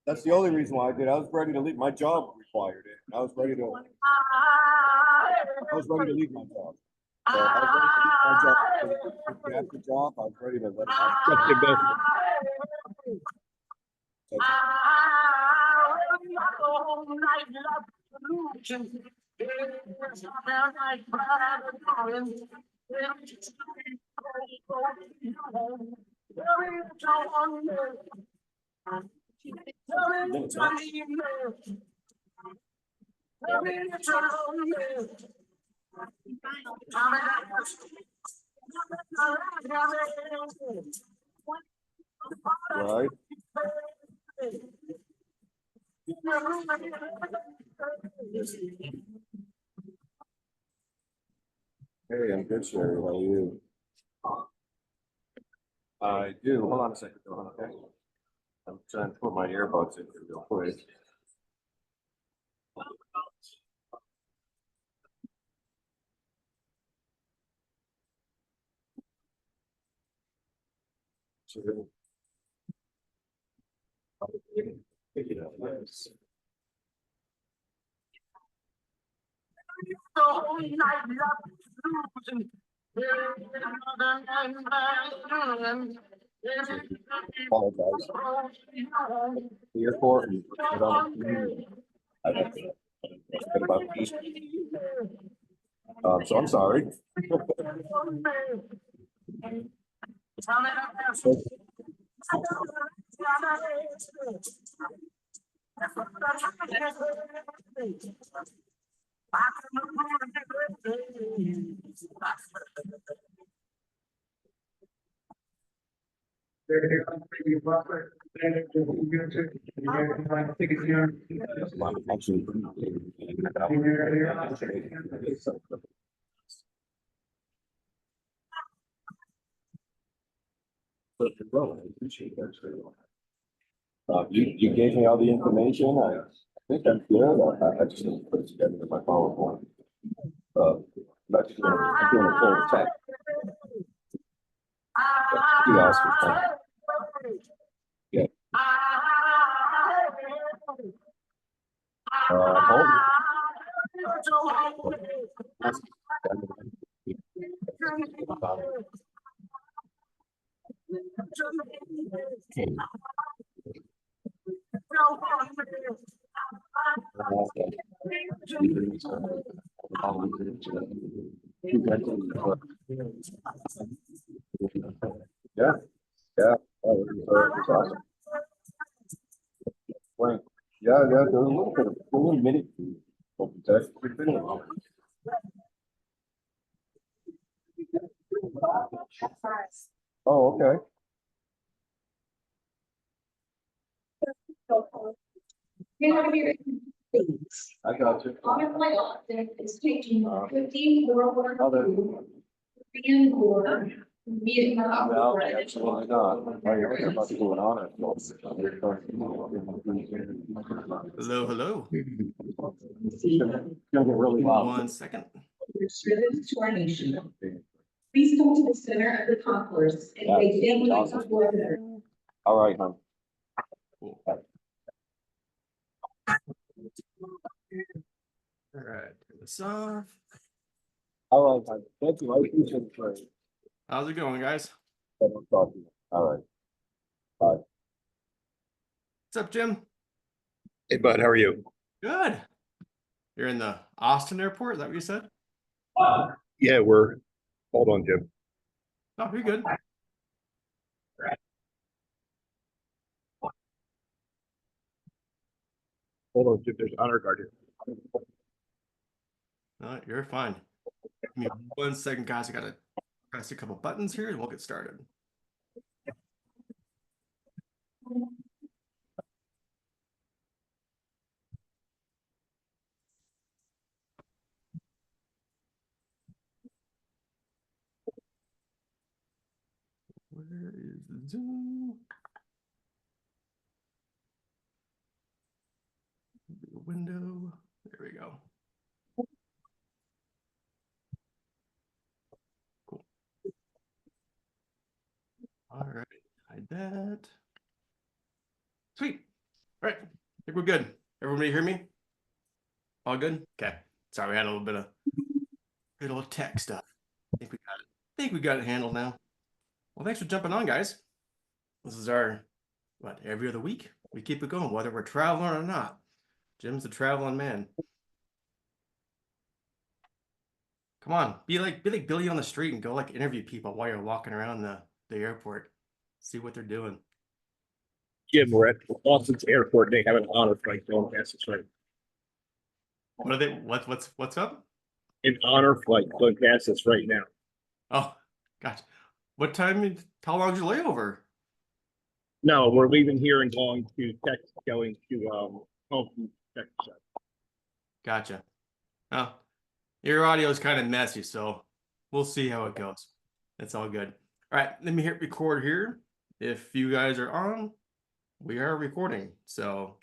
That's the only reason why I did. I was ready to leave. My job required it. I was ready to leave my job. So I was ready to leave my job. After job, I was ready to let it out. Check your best. Right. Hey, I'm good, Sherry. How are you? I do. Hold on a second. Hold on, okay. I'm trying to put my earbuds in here real quick. Pick it up. Yes. Apologize. The airport. So I'm sorry. Actually, you gave me all the information. I think I'm good. I just need to put it together in my PowerPoint. I'm doing a full attack. You asked for yeah. Hold. Yeah, yeah. It's awesome. Right. Yeah, there's a little bit of a little minute. Oh, okay. I got you. It's taking 15 more. No, absolutely not. Oh, you're right about going on it. Hello, hello. It's gonna get really loud. 1 second. To our nation. Please come to the center of the concourse and make family together. All right, hon. Cool. All right, turn this off. All right, hon. Thank you. I appreciate it. All How's it going, guys? right. Bye. What's up, Jim? Hey, bud, how are you? Good. You're in the Austin airport, is that what you said? Yeah, hold on, Jim. Oh, you're good. Hold on, Jim. There's an honor guard here. No, you're fine. Give me 1 second, guys. I gotta press a couple buttons here and we'll get started. Where is the Zoom? Window. There we go. Cool. All right, hide that. Sweet. right, I think we're good. Everybody hear me? All good? Okay. Sorry, we had a little tech stuff. I think we got it. I think we got it handled now. Well, thanks for jumping on, guys. This is our every other week. We keep it going, whether we're traveling or not. Jim's the traveling man. Come on, be like Billy on the street and go like interview people while you're walking around the airport. See what they're doing. Jim, we're at Austin's airport. They have an honor flight going past us right. What are they? What's up? An honor flight going past us right now. Oh, gosh. What time? How long's your layover? No, we're leaving here and going to Texas, going to home from Texas. Gotcha. Oh, your audio is kind of messy, so we'll see how it goes. It's all good. All right, let me hit record here. If you guys are on, we are recording. So,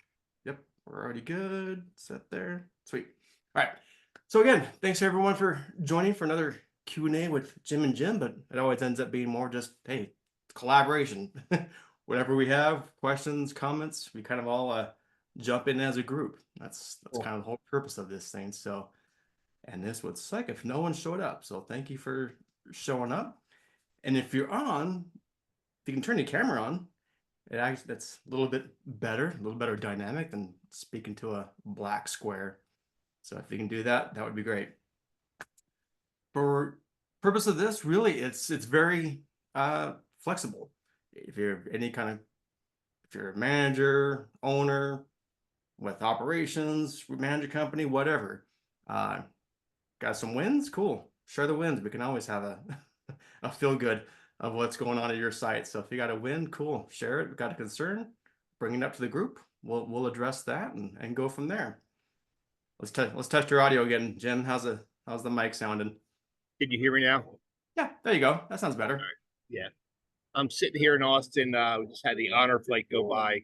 yep, we're already good. Set there. Sweet. All right. So again, thanks everyone for joining for another Q&A with Jim and Jim, but it always ends up being more just, hey, collaboration. Whatever we have, questions, comments, we kind of all jump in as a group. That's Cool. kind of the whole purpose of this thing. So, and this would suck if no one showed up. So thank you for showing up. And if you're on, if you can turn your camera on, that's a little better dynamic than speaking to a black square. So if you can do that, that would be great. For purpose of this, really, it's very flexible. If you're if you're a manager, owner, with operations, manage a company, whatever, got some wins, cool. Share the wins. We can always have a feel good of what's going on at your site. So if you got a win, cool, share it. We got a concern, bring it up to the group. We'll address that and go from there. Let's test your audio again, Jim. How's the mic sounding? Can you hear me now? Yeah, there you go. That sounds better. Yeah. I'm sitting here in Austin. We just had the honor flight go by.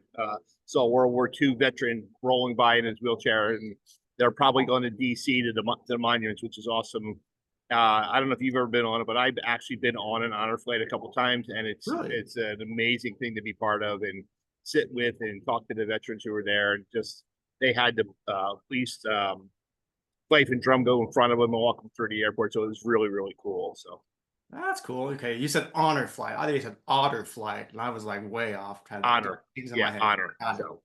Saw a World War II veteran rolling by in his wheelchair, and they're probably going to DC to the monuments, which is awesome. I don't know if you've ever been on it, but I've actually been on an honor flight a couple times, and it's an amazing thing to be part of and sit with and talk to the veterans who were there. And just they had the police fife and drum go in front of them and walk them through the airport, so it was really, really cool. So. That's cool. Okay, you said honor flight. I think you said otter flight, and I was like way off. Honor. Yeah, honor. So.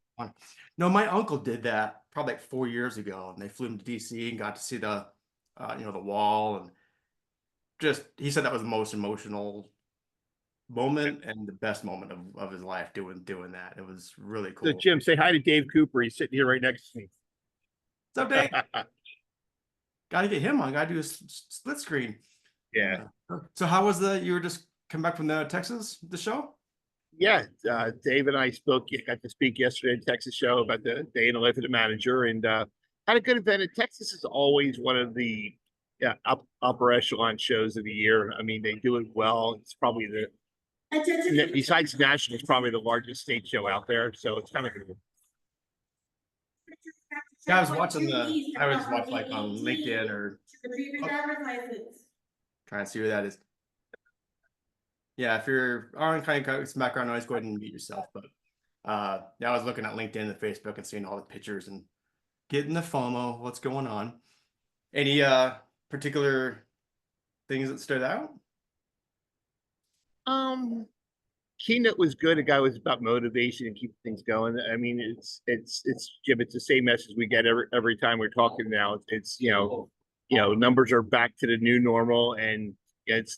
No, my uncle did that probably like 4 years ago, and they flew him to DC and got to see the, the wall, and just he said that was the most emotional moment and the best moment of his life doing that. It was really cool. So Jim, say hi to Dave Cooper. He's sitting here right next to me. What's up, Dave? Got to get him on. Got to do a split screen. Yeah. So how was you were just come back from the show? Yeah. Dave and I got to speak yesterday at the Texas show about the day in the life of the manager, and had a good event. And Texas is always one of the upper echelon shows of the year. I mean, they do it well. It's probably besides national, it's probably the largest state show out there. So it's kind of good. Yeah, I was watch like on LinkedIn or trying to see who that is. Yeah, if you're on kind of some background noise, go ahead and mute yourself. But yeah, I was looking at LinkedIn and Facebook and seeing all the pictures and getting the FOMO. What's going on? Any particular things that stood out? Keynote was good. The guy was about motivation and keep things going. I mean, it's Jim. It's the same message we get every time we're talking now. It's numbers are back to the new normal, and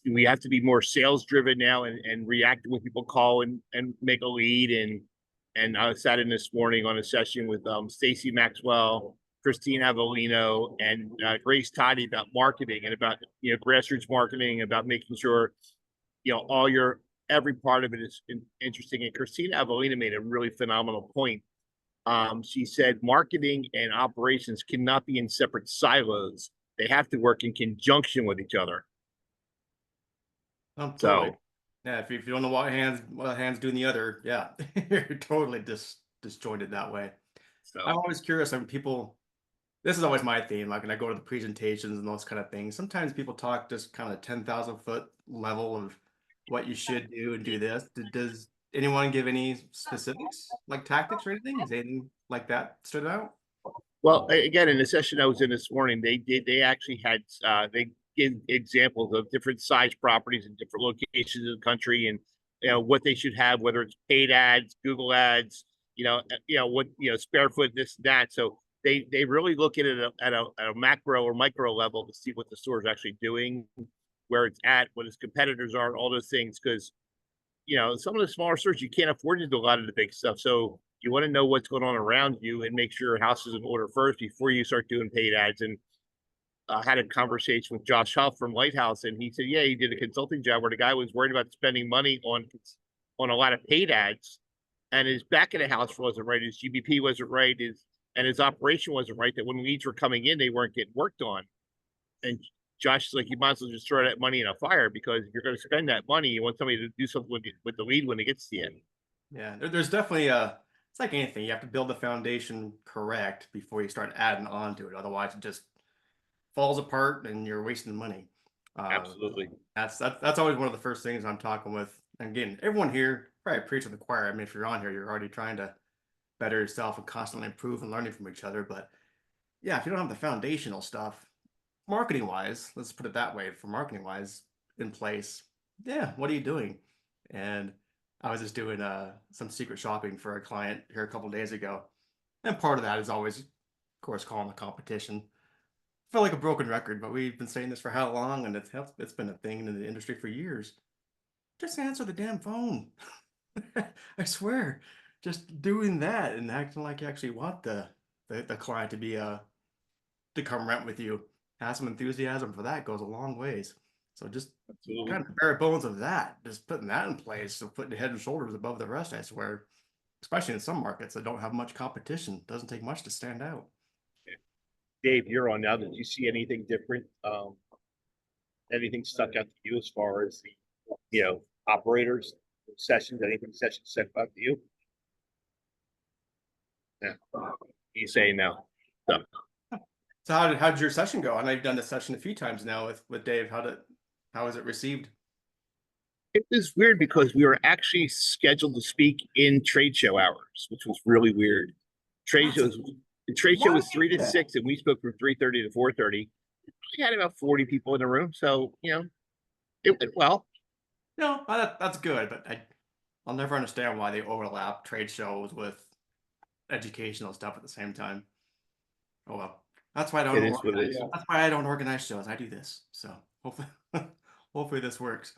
we have to be more sales driven now and react when people call and make a lead. And I sat in this morning on a session with Stacy Maxwell, Christine Avellino, and Grace Toddy about marketing and about grassroots marketing, about making sure every part of it is interesting. And Christina Avellino made a really phenomenal point. She said marketing and operations cannot be in separate silos. They have to work in conjunction with each other. Totally. So, yeah, if you don't know what hands doing the other, yeah, you're totally disjointed that way. So I'm always curious when people. This is always my theme. Like when I go to the presentations and those kind of things, sometimes people talk just kind of 10,000 foot level of what you should do and do this. anyone give any specifics, like tactics or anything? Is anything like that stood out? Well, again, in the session I was in this morning, they actually had they give examples of different size properties in different locations of the country, and what they should have, whether it's paid ads, Google ads, what spare foot, this that. So they really look at it at a macro or micro level to see what the store is actually doing, where it's at, what its competitors are, all those things. Because some of the smaller stores, you can't afford to do a lot of the big stuff. So you want to know what's going on around you and make sure your house is in order first before you start doing paid ads. And I had a conversation with Josh Huff from Lighthouse, and he said, yeah, he did a consulting job where the guy was worried about spending money on a lot of paid ads, and his back of the house wasn't right, his GBP wasn't right, his operation wasn't right. That when leads were coming in, they weren't getting worked on. And Josh is like, you might as well just throw that money in a fire, because if you're going to spend that money, you want somebody to do something with the lead when it gets to the end. Yeah, there's definitely it's like anything. You have to build the foundation correct before you start adding on to it. Otherwise, it just falls apart and you're wasting money. Absolutely. That's always one of the first things I'm talking with. And again, everyone here probably preach to the choir. I mean, if you're on here, you're already trying to better yourself and constantly improve and learning from each other. But yeah, if you don't have the foundational stuff, marketing wise, let's put it that way, for marketing wise in place, yeah, what are you doing? And I was just doing some secret shopping for a client here a couple of days ago. And part of that is always, of course, calling the competition. Feel like a broken record, but we've been saying this for how long, and it's been a thing in the industry for years. Just answer the damn phone. I swear, just doing that and acting like you actually want the client to be to come rent with you. Have some enthusiasm for that goes a long ways. So just kind of bare bones of that, just putting that in place, so putting the head and shoulders above the rest. I swear, especially in some markets that don't have much competition, doesn't take much to stand out. Dave, you're on now. Did you see anything different? Anything stuck out to you as far as the operators, sessions, anything sessions stuck out to you? Yeah. You say no. No. So how did your session go? I know you've done this session a few times now with Dave. How was it received? It was weird because we were actually scheduled to speak in trade show hours, which was really weird. The trade show was 3 to 6, and we spoke from 3:30 to 4:30. We had about 40 people in the room, so it went well. No, that's good, but I'll never understand why they overlap trade shows with educational stuff at the same time. Oh well, that's why I don't. That's why I don't organize shows. I do this, so hopefully, hopefully this works.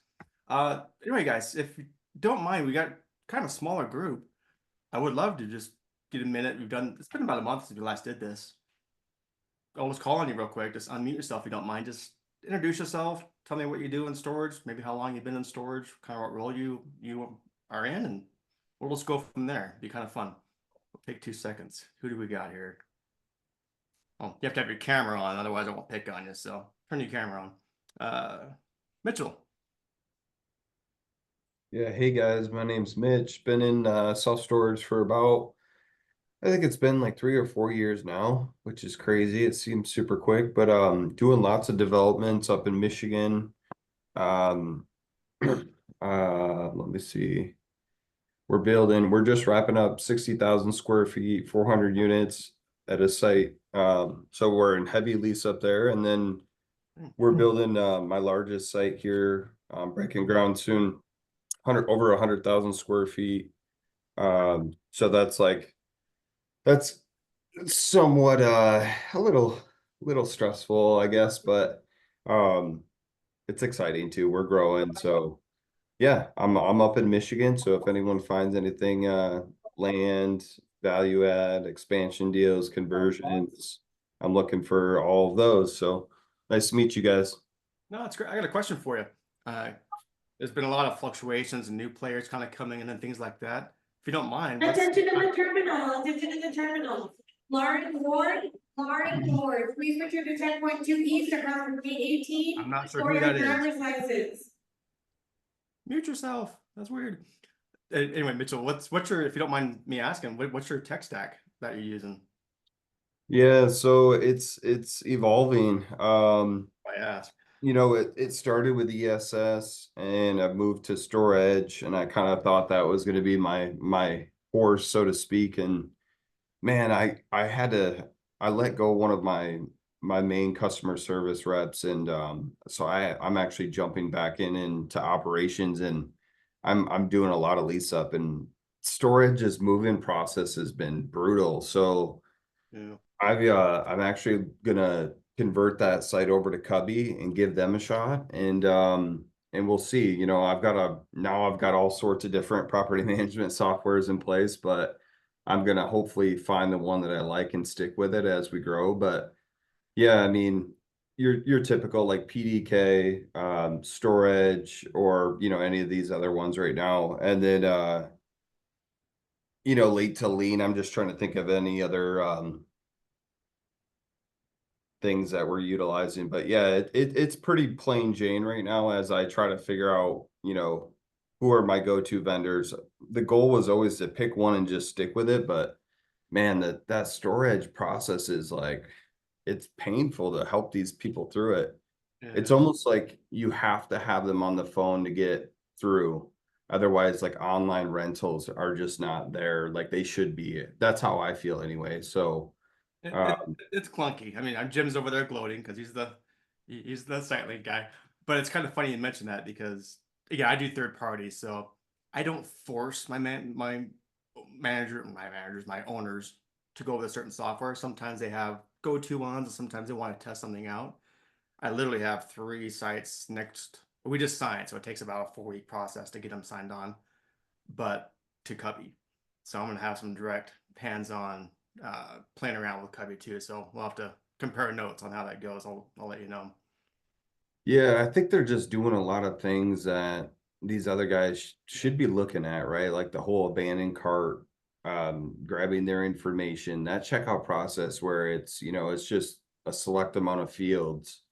Anyway, guys, if you don't mind, we got kind of a smaller group. I would love to just get a minute. It's been about a month since we last did this. I'll just call on you real quick. Just unmute yourself if you don't mind. Just introduce yourself. Tell me what you do in storage, maybe how long you've been in storage, kind of what role you are in, and we'll just go from there. It'd be kind of fun. We'll take 2 seconds. Who do we got here? Oh, you have to have your camera on, otherwise I won't pick on you. So turn your camera on. Mitchell. Yeah, hey guys, my name's Mitch. Been in self-storage for about, I think it's been like 3 or 4 years now, which is crazy. It seems super quick, but doing lots of developments up in Michigan. Let me see. We're just wrapping up 60,000 square feet, 400 units at a site. So we're in heavy lease up there, and then we're building my largest site here, breaking ground soon, over 100,000 square feet. So that's somewhat a little stressful, I guess, but it's exciting too. We're growing, so yeah, I'm up in Michigan. So if anyone finds anything, land, value add, expansion deals, conversions, I'm looking for all of those. So nice to meet you guys. No, that's great. I got a question for you. There's been a lot of fluctuations and new players kind of coming in and things like that. If you don't mind, Attention to the terminal, attention to the terminal. Lauren Ward, please return to 10.2 east across from gate 18. I'm not sure who that is. Driver's license. Mute yourself. That's weird. Anyway, Mitchell, what's your, if you don't mind me asking, what's your tech stack that you're using? Yeah, so it's evolving. I ask. you know, it started with ESS and I moved to storage and I kind of thought that was going to be my horse, so to speak. And man, I let go one of my main customer service reps, and so I'm actually jumping back into operations, and I'm doing a lot of lease up, and storage's moving process has been brutal. So Yeah. I'm actually gonna convert that site over to Cubby and give them a shot, and we'll see. You know, I've got all sorts of different property management softwares in place, but I'm gonna hopefully find the one that I like and stick with it as we grow. But yeah, I mean, your typical like PDK, storage, or you know, any of these other ones right now. And then you know, late to lean. I'm just trying to think of any other things that we're utilizing. But yeah, it's pretty plain Jane right now as I try to figure out, you know, who are my go-to vendors. The goal was always to pick one and just stick with it, but man, that storage process is like, it's painful to help these people through it. It's Yeah. almost like you have to have them on the phone to get through. Otherwise, like online rentals are just not there like they should be. That's how I feel anyway. So, It's clunky. I mean, Jim's over there gloating because he's the site lead guy. But it's kind of funny you mention that because yeah, I do third party, so I don't force my owners to go with a certain software. Sometimes they have go-to ones, and sometimes they want to test something out. I literally have 3 sites next. We just signed, so it takes about a 4-week process to get them signed on, but to Cubby. So I'm gonna have some direct hands-on playing around with Cubby too. So we'll have to compare notes on how that goes. I'll let you know. yeah, I think they're just doing a lot of things that these other guys should be looking at, right? Like the whole abandoned cart, grabbing their information, that checkout process where it's, you know, it's just a select amount of fields.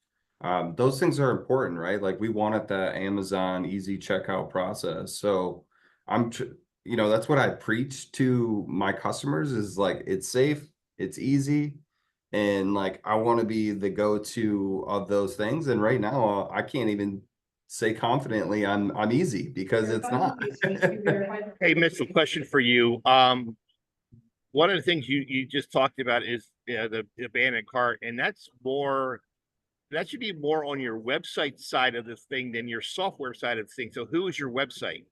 Those things are important, right? Like we wanted that Amazon easy checkout process. So I'm, tr you know, that's what I preach to my customers is like, it's safe, it's easy, and like I want to be the go-to of those things. And right now, I can't even say confidently I'm easy because it's not. Hey, Mitchell, question for you. One of the things you just talked about is the abandoned cart, and that should be more on your website side of this thing than your software side of the thing. So who is your website?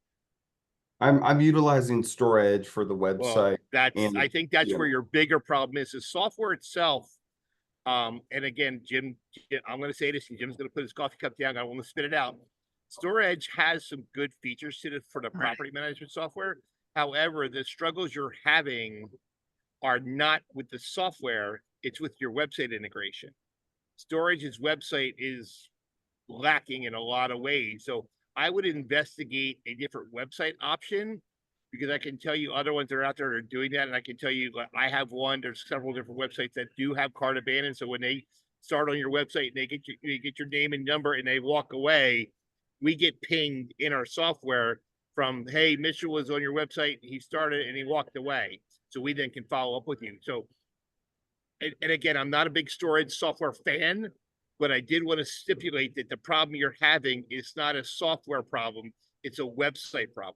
I'm utilizing storage for the Well, website, I and think that's yeah, where your bigger problem is. The software itself. And again, I'm going to say this, and Jim's going to put his coffee cup down. I want to spit it out. Storage has some good features to it for the property management software. However, the struggles you're having are not with the software; it's with your website integration. Storage's website is lacking in a lot of ways. So I would investigate a different website option because I can tell you other ones that are out there that are doing that. And I can tell you, I have one, there's several different websites that do have cart abandoned. So when they start on your website and they get your name and number and they walk away, we get pinged in our software from, hey, Mitchell was on your website, he started and he walked away. So we then can follow up with you. So, and again, I'm not a big storage software fan, but I did want to stipulate that the problem you're having is not a software problem, it's a website problem.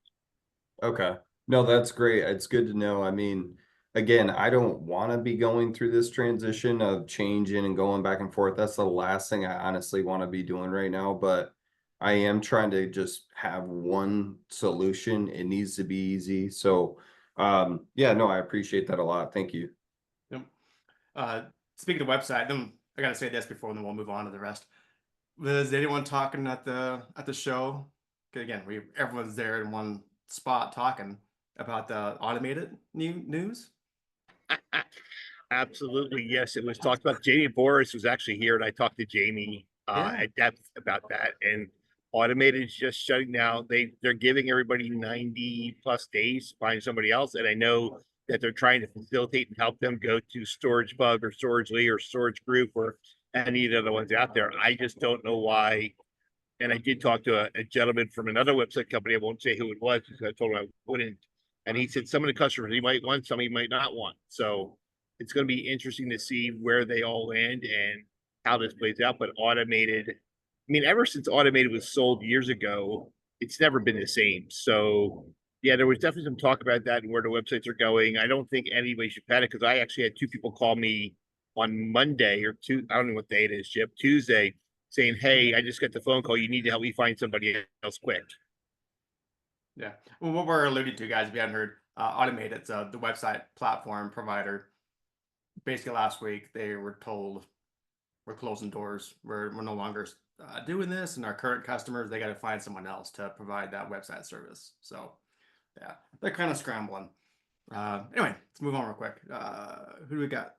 okay. No, that's great. It's good to know. I mean, again, I don't want to be going through this transition of changing and going back and forth. That's the last thing I honestly want to be doing right now, but I am trying to just have one solution. It needs to be easy. So, yeah, no, I appreciate that a lot. Thank you. Yep. Uh, Speaking of website, then I gotta say this before, and then we'll move on to the rest. Was anyone talking at the show? 'Cause again, everyone's there in one spot talking about the automated news. Absolutely, yes. It was talked about. Jamie Boris was actually here, and I talked to Jamie Yeah. at depth about that. And automated is just shutting down. They're giving everybody 90 plus days to find somebody else. And I know that they're trying to facilitate and help them go to Storage Bug or Storage Lee or Storage Group or any of the other ones out there. I just don't know why. And I did talk to a gentleman from another website company. I won't say who it was because I told him I wouldn't. And he said some of the customers he might want, some he might not want. So it's going to be interesting to see where they all land and how this plays out. But automated I mean, ever since automated was sold years ago, it's never been the same. So yeah, there was definitely some talk about that and where the websites are going. I don't think anybody should panic because I actually had two people call me on Monday or two. I don't know what day it is, Chip. Tuesday, saying, "Hey, I just got the phone call. You need to help me find somebody else quick." Yeah. Well, what we're alluding to, guys, if you hadn't heard, Automated's the website platform provider. Basically, last week they were told we're closing doors. We're no longer doing this, and our current customers, they got to find someone else to provide that website service. So, yeah, they're kind of scrambling. Anyway, let's move on real quick. Who do we got?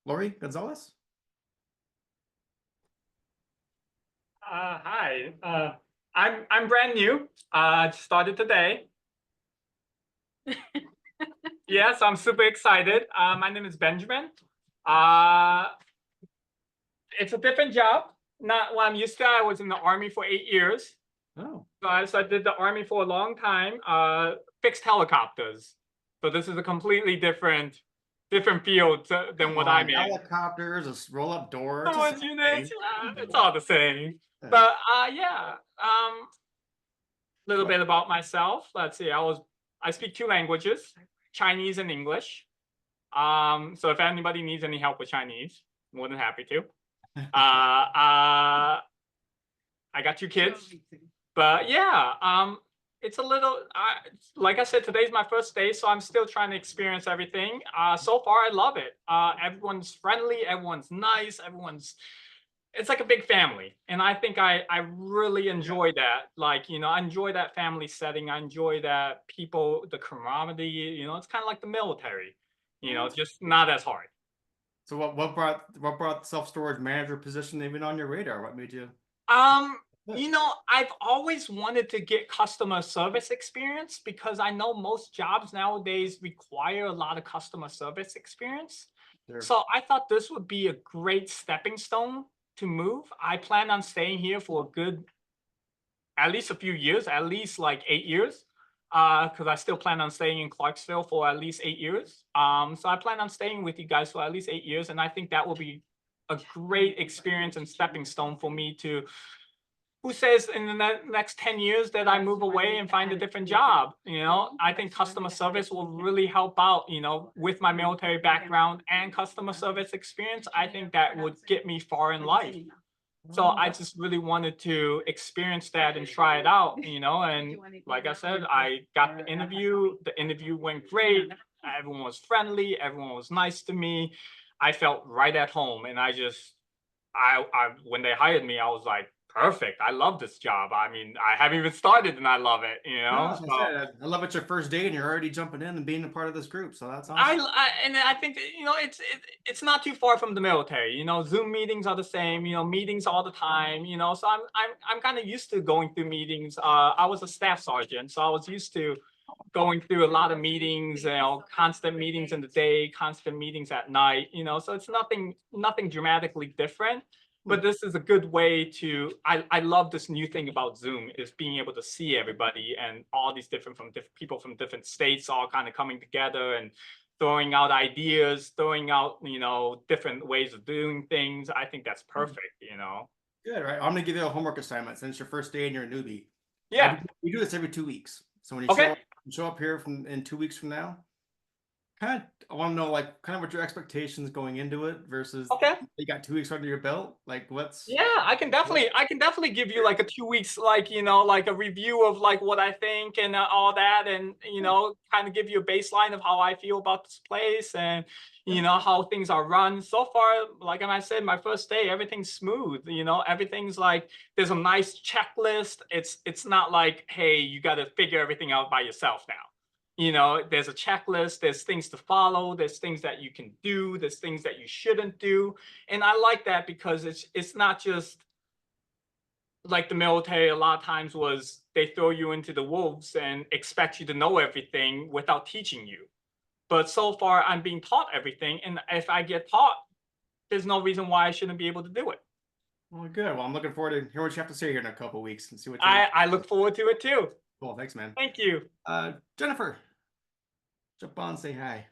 Lori Gonzalez? Hi. I'm brand new. Just started today. Yes, I'm super excited. My name is Benjamin. It's a different job, not what I'm used to. I was in the Army for 8 years. Oh, So I did the Army for a long time. Fixed helicopters. So this is a completely different field than what I'm in. helicopters, roll up doors. No it's one's the units, same. it's all the same. Yeah. But yeah, little bit about myself. Let's see. I speak 2 languages, Chinese and English. So if anybody needs any help with Chinese, more than happy to. I got 2 kids, but yeah, it's a little. Like I said, today's my first day, so I'm still trying to experience everything. So far, I love it. Everyone's friendly, everyone's nice, it's like a big family, and I think I really enjoy that. Like, I enjoy that family setting. I enjoy that people, the camaraderie. It's kind of like the military. It's just not as hard. So what brought self-storage manager position even on your radar? What made you? I've always wanted to get customer service experience because I know most jobs nowadays require a lot of customer service experience. Sure. So I thought this would be a great stepping stone to move. I plan on staying here for at least a few years, at least like 8 years, because I still plan on staying in Clarksville for at least 8 years. So I plan on staying with you guys for at least 8 years, and I think that will be a great experience and stepping stone for me to. Who says in the next 10 years that I move away and find a different job? I think customer service will really help out, with my military background and customer service experience. I think that would get me far in life. So I just really wanted to experience that and try it out, and like I said, I got the interview. The interview went great. Everyone was friendly. Everyone was nice to me. I felt right at home. And I when they hired me, I was like, perfect. I love this job. I mean, I haven't even started and I love it, No, So, I love it's your first day and you're already jumping in and being a part of this group. So that's I, awesome. and I think it's not too far from the military. Zoom meetings are the same. Meetings all the time. So I'm kind of used to going through meetings. I was a staff sergeant, so I was used to going through a lot of meetings. Constant meetings in the day, constant meetings at night. So it's nothing dramatically different. But this is a good way to. I love this new thing about Zoom is being able to see everybody and all these different people from different states all kind of coming together and throwing out ideas, throwing out different ways of doing things. I think that's perfect. Good, right? I'm gonna give you a homework assignment since your first day and you're a newbie. Yeah. We do this every 2 weeks. So when Okay. you show up here in 2 weeks from now, I want to know kind of what your expectations going into it versus Okay. you got 2 weeks under your belt. What's Yeah, I can definitely give you like a 2 weeks, like a review of like what I think and all that, and kind of give you a baseline of how I feel about this place and how things are run. So far, like I said, my first day, everything's smooth. Everything's like there's a nice checklist. It's not like, hey, you got to figure everything out by yourself now. There's a checklist, there's things to follow, there's things that you can do, there's things that you shouldn't do. And I like that because it's not just like the military a lot of times was they throw you into the wolves and expect you to know everything without teaching you. But so far I'm being taught everything. And if I get taught, there's no reason why I shouldn't be able to do it. Well, good. Well, I'm looking forward to hearing what you have to say here in a couple of weeks and see what I look forward to it too. Cool. Thanks, man. Thank you. Jennifer, jump on, say hi.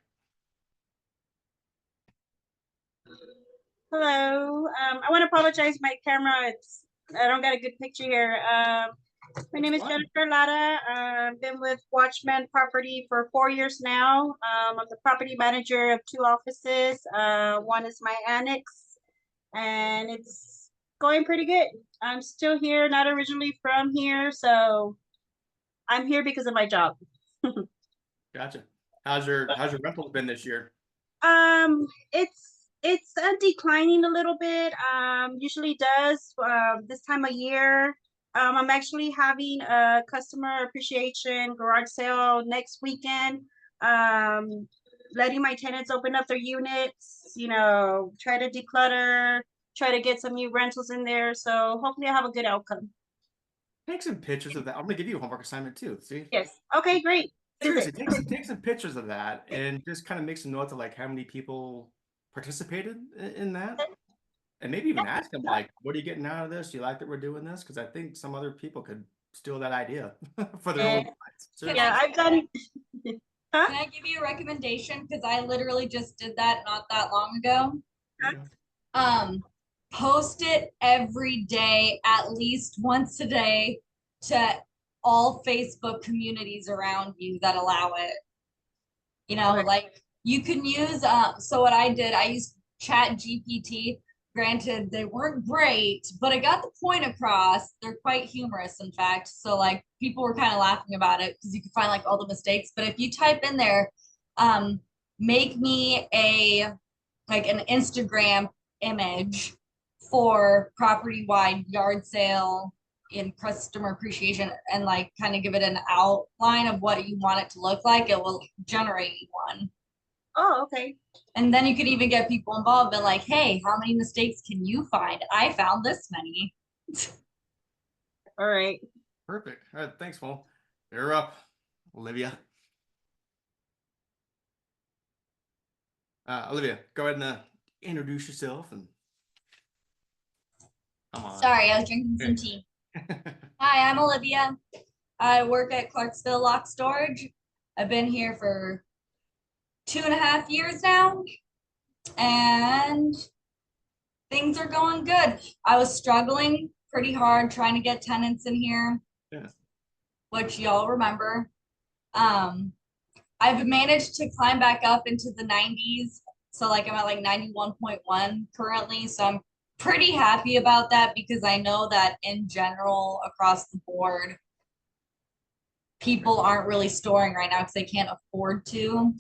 Hello. I want to apologize. My camera, it's I don't got a good picture here. My name is fine. Jennifer Lara. I've been with Watchman Property for 4 years now. I'm the property manager of 2 offices. One is my annex, and it's going pretty good. I'm still here, not originally from here, so I'm here because of my job. Gotcha. How's your rentals been this year? It's declining a little bit. Usually does this time of year. I'm actually having a customer appreciation garage sale next weekend. Letting my tenants open up their units, try to declutter, try to get some new rentals in there. So hopefully I have a good outcome. Take some pictures of that. I'm gonna give you a homework assignment too. See? Yes. Okay, great. Seriously, take some pictures of that and just kind of make some notes of like how many people participated in that. And maybe even ask them like, what are you getting out of this? Do you like that we're doing this? Because I think some other people could steal that idea for their own lives. Seriously. Yeah, I've done. Huh? Can I give you a recommendation? Because I literally just did that not that long ago. Post it every day, at least once a day, to all Facebook communities around you that allow it. Okay. Like you can use so what I did, I used Chat GPT. Granted, they weren't great, but I got the point across. They're quite humorous, in fact. So like people were kind of laughing about it because you can find like all the mistakes. But if you type in there, make me an Instagram image for property wide yard sale in customer appreciation, and like kind of give it an outline of what you want it to look like, it will generate one. Oh, okay. And then you could even get people involved and like, hey, how many mistakes can you find? I found this many. All right. Perfect. All right, thanks, Mo. You're up, Olivia. Olivia, go ahead and introduce yourself and come on. Sorry, I was drinking some tea. Hi, I'm Olivia. I work at Clarksville Lock Storage. I've been here for 2.5 years now, and things are going good. I was struggling pretty hard trying to get tenants in here, which y'all remember. I've managed to climb back up into the 90s. So like I'm at like 91.1 currently. So I'm pretty happy about that because I know that in general across the board, people aren't really storing right now because they can't afford to.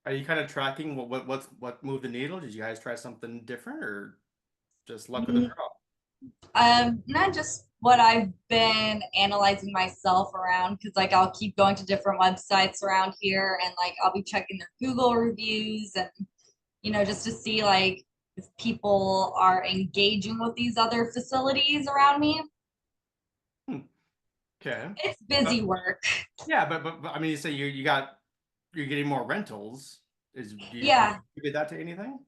Are you kind of tracking what moved the needle? Did you guys try something different or just luck of the draw? Not just what I've been analyzing myself around, because like I'll keep going to different websites around here and like I'll be checking their Google reviews and just to see like if people are engaging with these other facilities around me. Okay. It's busy work. Yeah, but I mean, you say you're getting more rentals. Do you attribute that to anything?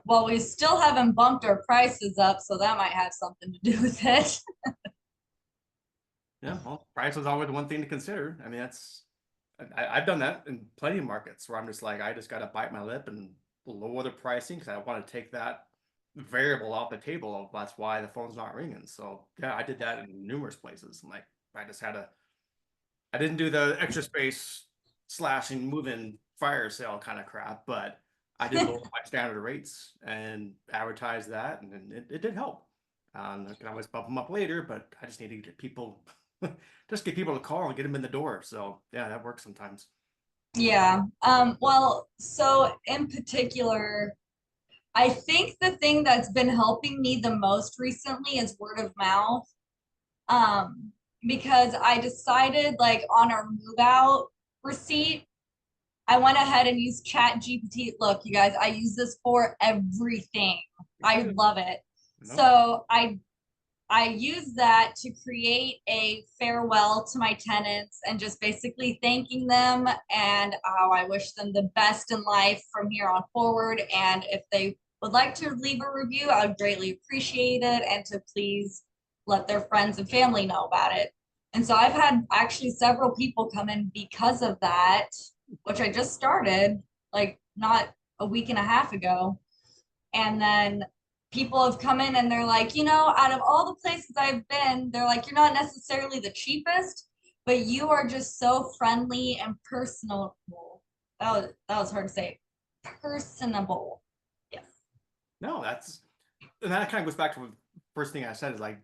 Well, we still haven't bumped our prices up, so that might have something to do with it. Yeah, well, price is always one thing to consider. I mean, I've done that in plenty of markets where I'm just like, I just got to bite my lip and lower the pricing because I want to take that variable off the table. That's why the phone's not ringing. So yeah, I did that in numerous places. I'm like, I didn't do the extra space slashing, moving fire sale kind of crap, but I did lower my standard rates and advertise that, and it did help. I can always bump them up later, but I just need to get people, just get people to call and get them in the door. So yeah, that works sometimes. Yeah. Well, so in particular, I think the thing that's been helping me the most recently is word of mouth. Because I decided like on our move out receipt, I went ahead and used Chat GPT. Look, you guys, I use this for everything. I love it. No. So I use that to create a farewell to my tenants and just basically thanking them and how I wish them the best in life from here on forward. And if they would like to leave a review, I would greatly appreciate it, and to please let their friends and family know about it. And so I've had actually several people come in because of that, which I just started like not a week and a half ago. And then people have come in and they're like, out of all the places I've been, they're like, you're not necessarily the cheapest, but you are just so friendly and personable. That was hard to say. Personable. Yes. No, and that kind of goes back to the first thing I said is like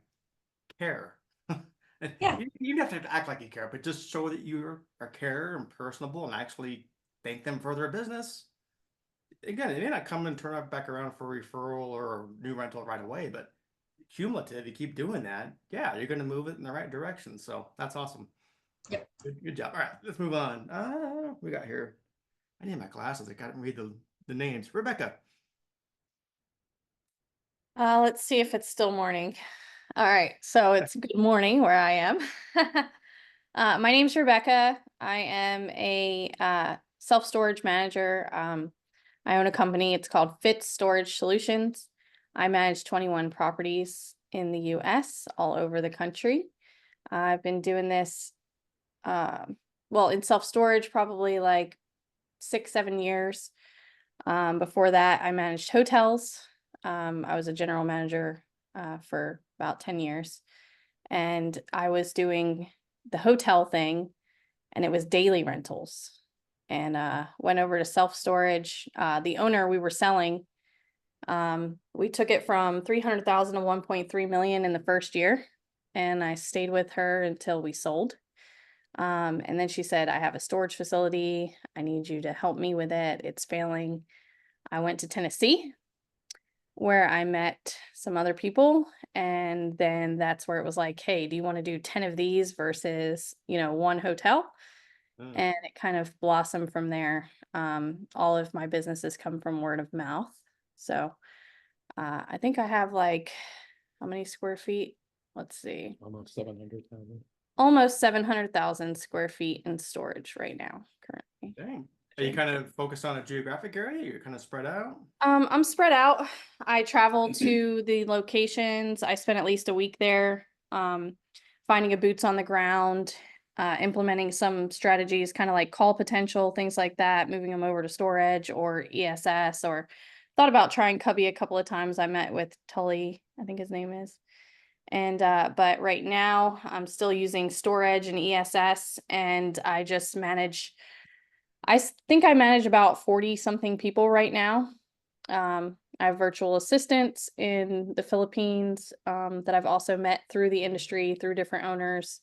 care. And Yeah. you don't have to act like you care, but just show that you are care and personable and actually thank them for their business. Again, it may not come and turn up back around for a referral or a new rental right away, but cumulative, you keep doing that, yeah, you're going to move it in the right direction. So that's awesome. Yep. Good job. All right, let's move on. We got here. I need my glasses. I got to read the names. Rebecca. Let's see if it's still morning. All right, so it's good morning where I am. My name's Rebecca. I am a self-storage manager. I own a company. It's called Fit Storage Solutions. I manage 21 properties in the US, all over the country. I've been doing this, well, in self-storage, probably like 6-7 years. Before that, I managed hotels. I was a general manager for about 10 years. And I was doing the hotel thing, and it was daily rentals. And went over to self-storage. The owner we were selling, we took it from 300,000 to 1.3 million in the first year. And I stayed with her until we sold. And then she said, I have a storage facility. I need you to help me with it. It's failing. I went to Tennessee, where I met some other people. And then that's where it was like, hey, do you want to do 10 of these versus, one hotel? And it kind of blossomed from there. All of my businesses come from word of mouth. So I think I have like, how many square feet? Let's see. Almost 700,000. Almost 700,000 square feet in storage right now, currently. Dang. Are you kind of focused on a geographic area? You're kind of spread out? I'm spread out. I travel to the locations. I spent at least a week there, finding a boots on the ground, implementing some strategies, kind of like call potential, things like that, moving them over to storage or ESS, or thought about trying Cubby a couple of times. I met with Tully, I think his name is. And, but right now I'm still using storage and ESS, and I just manage, think I manage about 40 something people right now. I have virtual assistants in the Philippines, that I've also met through the industry, through different owners.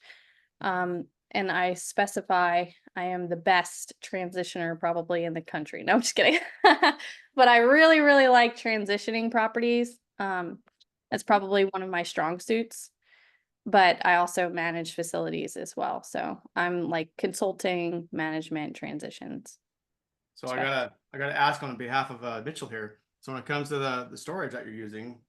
And I specify I am the best transitioner probably in the country. No, I'm just kidding. But I really, really like transitioning properties. That's probably one of my strong suits. But I also manage facilities as well. So I'm like consulting, management, transitions. So I gotta ask on behalf of Mitchell here. So when it comes to the storage that you're using,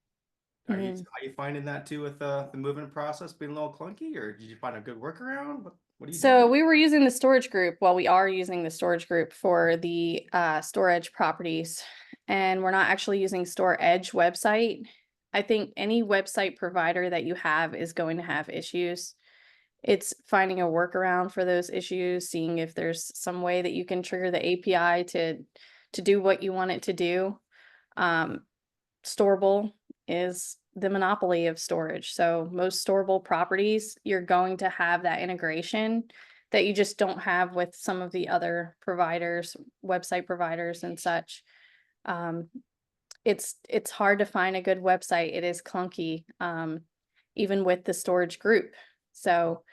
are you finding that too with the moving process being a little clunky, or did you find a good workaround? What do you So do? we were using the storage group. Well, we are using the storage group for the storage properties, and we're not actually using StoreEdge website. I think any website provider that you have is going to have issues. It's finding a workaround for those issues, seeing if there's some way that you can trigger the API to do what you want it to do. Storable is the monopoly of storage. So most storable properties, you're going to have that integration that you just don't have with some of the other providers, website providers and such. It's hard to find a good website. It is clunky, even with the storage group. So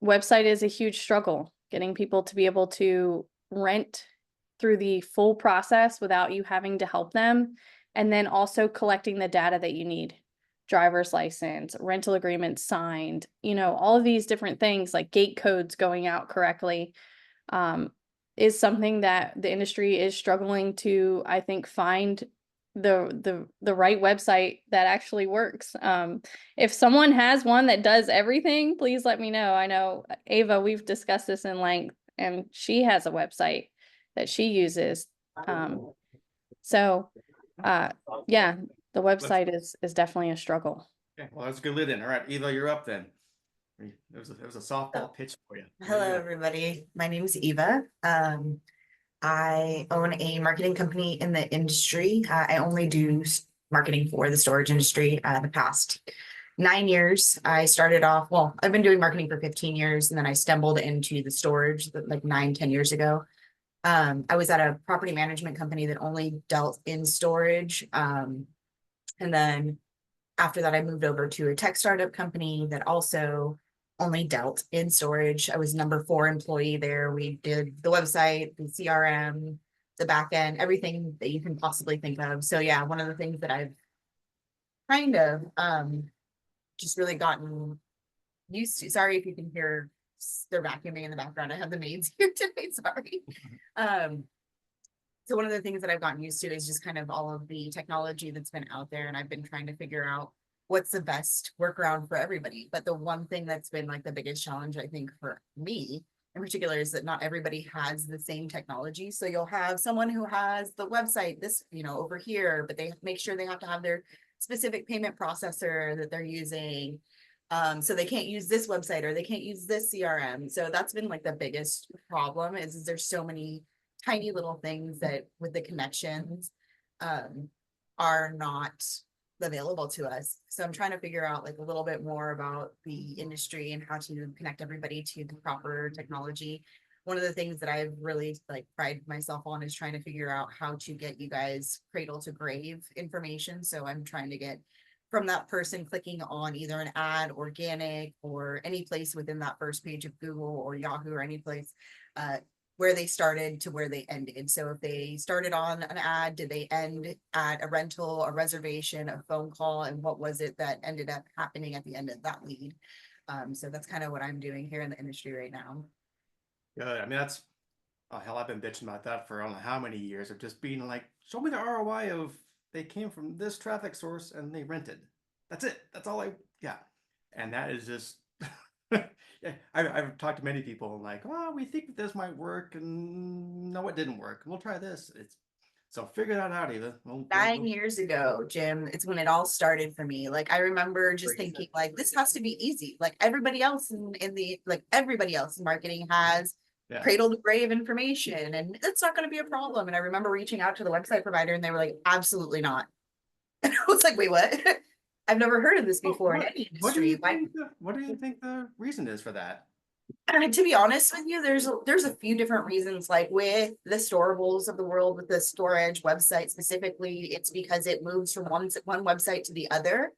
website is a huge struggle, getting people to be able to rent through the full process without you having to help them. And then also collecting the data that you need, driver's license, rental agreement signed, all of these different things like gate codes going out correctly, is something that the industry is struggling to, I think, find the right website that actually works. If someone has one that does everything, please let me know. I know Ava, we've discussed this in length, and she has a website that she uses. Yeah, the website is definitely a struggle. Okay, well, that's a good lead in. All right, Eva, you're up then. It was a softball pitch for you. Hello, everybody. My name is Eva. I own a marketing company in the industry. I only do marketing for the storage industry the past 9 years. I started off, well, I've been doing marketing for 15 years, and then I stumbled into the storage like 9-10 years ago. I was at a property management company that only dealt in storage. And then after that, I moved over to a tech startup company that also only dealt in storage. I was number 4 employee there. We did the website, the CRM, the back end, everything that you can possibly think of. So yeah, one of the things that I've kind of just really gotten used to. Sorry if you can hear they're vacuuming in the background. I have the maids here today, sorry. So one of the things that I've gotten used to is just kind of all of the technology that's been out there, and I've been trying to figure out what's the best workaround for everybody. But the one thing that's been like the biggest challenge, I think, for me in particular, is that not everybody has the same technology. So you'll have someone who has the website, this, over here, but they make sure they have to have their specific payment processor that they're using. So they can't use this website or they can't use this CRM. So that's been like the biggest problem is there's so many tiny little things that with the connections are not available to us. So I'm trying to figure out like a little bit more about the industry and how to connect everybody to the proper technology. One of the things that I've really like pride myself on is trying to figure out how to get you guys cradle to grave information. So I'm trying to get from that person clicking on either an ad, organic, or any place within that first page of Google or Yahoo or any place where they started to where they ended. So if they started on an ad, did they end at a rental, a reservation, a phone call, and what was it that ended up happening at the end of that lead? So that's kind of what I'm doing here in the industry right now. Yeah, I mean, that's, oh, hell, I've been bitching about that for I don't know how many years of just being like, show me the ROI of they came from this traffic source and they rented. That's it. That's all yeah. And that is just, yeah, I've talked to many people and like, oh, we think that this might work, and no, it didn't work. We'll try this. So figure that out, Eva. 9 years ago, Jim, it's when it all started for me. Like I remember just thinking like, this has to be easy. Like everybody else everybody else in marketing has cradle to grave information, and it's not going to be a problem. And I remember reaching out to the website provider and they were like, absolutely not. And I was like, wait, what? I've never heard of this before in any industry. What do you think the reason is for that? To be honest with you, there's a few different reasons. Like with the storables of the world, with the storage website specifically, it's because it moves from one website to the other.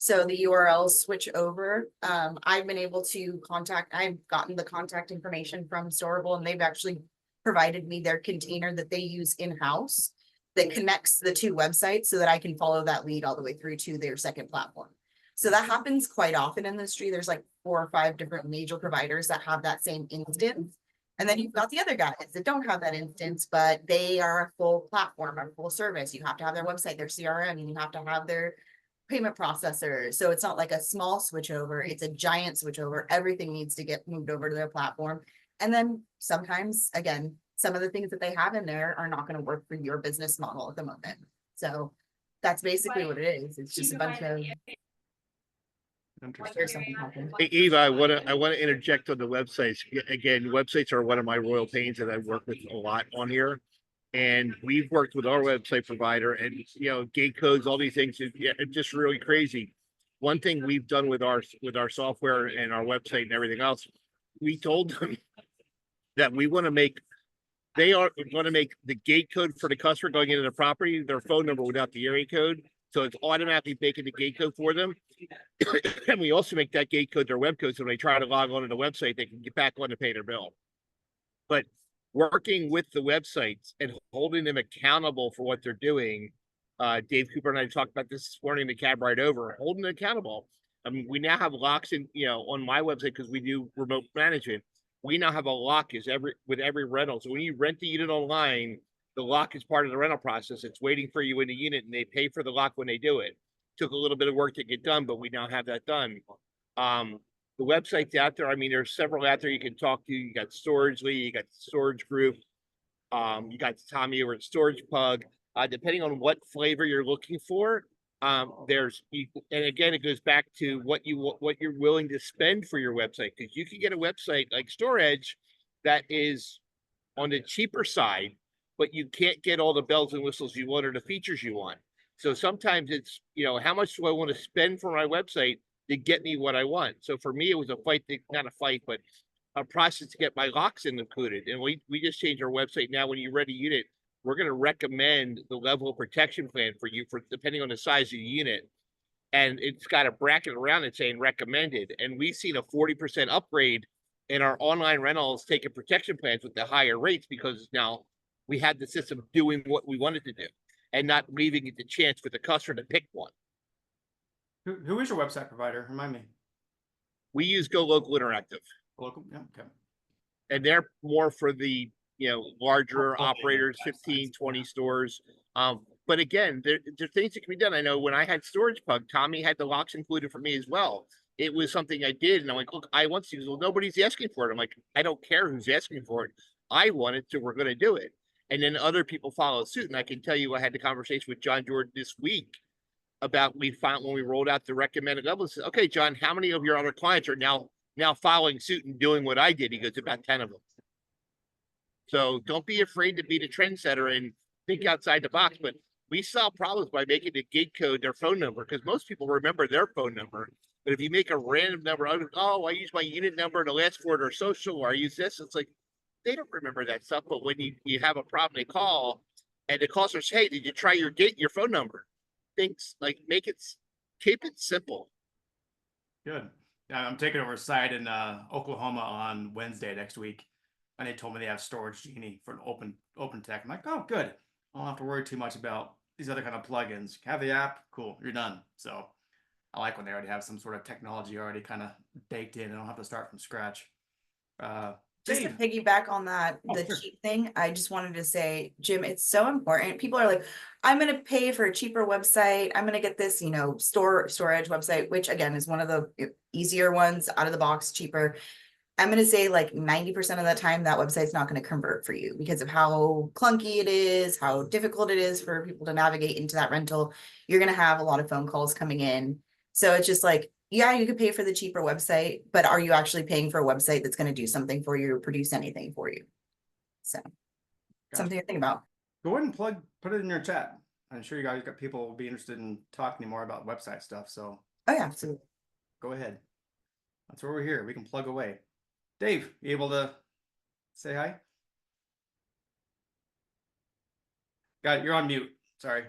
So the URLs switch over. I've been able to I've gotten the contact information from Storable, and they've actually provided me their container that they use in-house that connects the two websites so that I can follow that lead all the way through to their second platform. So that happens quite often in the industry. There's like 4 or 5 different major providers that have that same instance. And then you've got the other guys that don't have that instance, but they are a full platform, a full service. You have to have their website, their CRM, and you have to have their payment processor. So it's not like a small switch over, it's a giant switch over. Everything needs to get moved over to their platform. And then sometimes, again, some of the things that they have in there are not going to work for your business model at the moment. So that's basically what it is. It's just a bunch of. Hey, Eva, I want to interject on the websites. Again, websites are one of my royal pains that I work with a lot on here. And we've worked with our website provider and, gate codes, all these things. It's just really crazy. One thing we've done with our software and our website and everything else, we told them that we want to make, they are going to make the gate code for the customer going into the property, their phone number without the area code. So it's automatically making the gate code for them. And we also make that gate code their web code. So when they try to log on to the website, they can get back on to pay their bill. But working with the websites and holding them accountable for what they're doing. Dave Cooper and I talked about this morning in the cab ride over, holding them accountable. I mean, we now have locks in, on my website, because we do remote management. We now have a lock with every rental. So when you rent the unit online, the lock is part of the rental process. It's waiting for you in the unit, and they pay for the lock when they do it. Took a little bit of work to get done, but we now have that done. The website's out there. I mean, there's several out there you can talk to. You got Storagely, you got Storage Group, you got Tommy over at Storage Pug. Depending on what flavor you're looking for, and again, it goes back to what you're willing to spend for your website, because you can get a website like Storage that is on the cheaper side, but you can't get all the bells and whistles you want or the features you want. So sometimes it's, how much do I want to spend for my website to get me what I want? So for me, it was a fight, not a fight, but a process to get my locks included. And we just changed our website now. When you rent a unit, we're going to recommend the level of protection plan for you for depending on the size of the unit. And it's got a bracket around it saying recommended. And we've seen a 40% upgrade in our online rentals taking protection plans with the higher rates because now we had the system doing what we wanted to do and not leaving it to chance for the customer to pick one. Who is your website provider? Remind me. We use Go Local Interactive. Local, yeah, okay. And they're more for the, larger Okay, operators, yeah, 15, 20 stores. But again, there are things that can be done. I know when I had Storage Pug, Tommy had the locks included for me as well. It was something I did. And I'm like, look, I want to. Well, nobody's asking for it. I'm like, I don't care who's asking for it. I want it, so we're going to do it. And then other people follow suit. And I can tell you, I had the conversation with John Jordan this week about when we rolled out the recommended levels. Okay, John, how many of your other clients are now following suit and doing what I did? He goes, about 10 of them. So don't be afraid to be the trendsetter and think outside the box. But we solve problems by making the gate code their phone number because most people remember their phone number. But if you make a random number, oh, I use my unit number and the last four are social, or I use this, it's like they don't remember that stuff. But when you have a problem, they call, and the call says, hey, did you try your phone number? Things like keep it simple. Good. Yeah, I'm taking over a site in Oklahoma on Wednesday next week. And they told me they have Storage Genie for an open tech. I'm like, oh, good. I don't have to worry too much about these other kind of plugins. Have the app, cool, you're done. So I like when they already have some sort of technology already kind of baked in. I don't have to start from scratch. Just to Dave. piggyback on that, Oh, the sure. cheap thing, I just wanted to say, Jim, it's so important. People are like, I'm going to pay for a cheaper website. I'm going to get this, storage website, which again is one of the easier ones out of the box, cheaper. I'm going to say like 90% of the time that website's not going to convert for you because of how clunky it is, how difficult it is for people to navigate into that rental. You're going to have a lot of phone calls coming in. So it's just like, yeah, you could pay for the cheaper website, but are you actually paying for a website that's going to do something for you or produce anything for you? So something to think about. Go ahead and put it in your chat. I'm sure you guys got people will be interested in talking more about website stuff. So Oh yeah, absolutely. go ahead. That's where we're here. We can plug away. Dave, you able to say hi? Got it. You're on mute. Sorry.